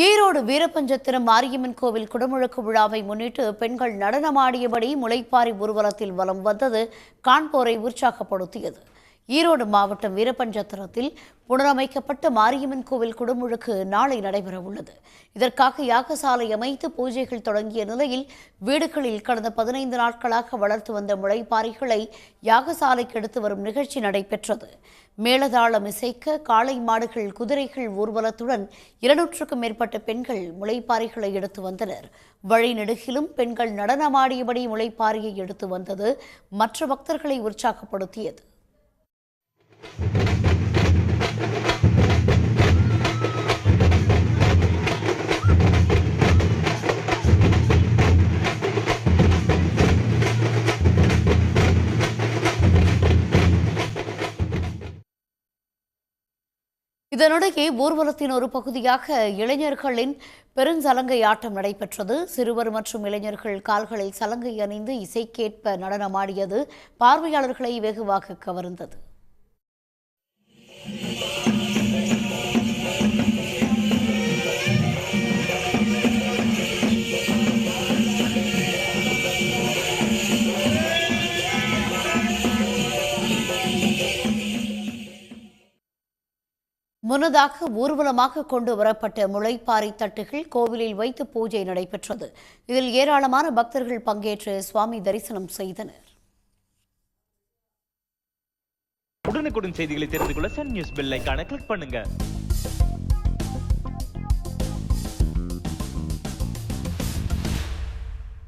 ஈரோடு வீரபஞ்சத்திரம் மாரியம்மன் கோவில் குடமுழுக்கு விழாவை முன்னிட்டு பெண்கள் நடனமாடியபடி முளைப்பாரி ஊர்வலத்தில் வலம் வந்தது காண்போரை உற்சாகப்படுத்தியது. ஈரோடு மாவட்டம் வீரபஞ்சத்திரத்தில் புனரமைக்கப்பட்ட மாரியம்மன் கோவில் குடமுழுக்கு நாளை நடைபெறவுள்ளது. இதற்காக யாகசாலை அமைத்து பூஜைகள் தொடங்கிய நிலையில் வீடுகளில் கடந்த 15 நாட்களாக வளர்த்து வந்த முளைப்பாரிகளை யாகசாலைக்கு எடுத்து வரும் நிகழ்ச்சி நடைபெற்றது. மேளதாளம் இசைக்க காளை மாடுகள், குதிரைகள் ஊர்வலத்துடன் 200க்கும் மேற்பட்ட பெண்கள் முளைப்பாரிகளை எடுத்து வந்தனர். வழிநெடுகிலும் பெண்கள் நடனமாடியபடி முளைப்பாரியை எடுத்து வந்தது மற்ற பக்தர்களை உற்சாகப்படுத்தியது. இதனிடையே ஊர்வலத்தின் ஒரு பகுதியாக இளைஞர்களின் பெருஞ்சலங்கை ஆட்டம் நடைபெற்றது. சிறுவர் மற்றும் இளைஞர்கள் கால்களில் சலங்கை அணிந்து இசைக்கேற்ப நடனமாடியது பார்வையாளர்களை வெகுவாக கவர்ந்தது. முன்னதாக ஊர்வலமாக கொண்டு வரப்பட்ட முளைப்பாரி தட்டுகள் கோவிலில் வைத்து பூஜை நடைபெற்றது. இதில் ஏராளமான பக்தர்கள் பங்கேற்று சுவாமி தரிசனம் செய்தனர். உடனுக்குடன் செய்திகளை தெரிந்து கொள்ள சன் நியூஸ் பெல் ஐகானை கிளிக் பண்ணுங்க.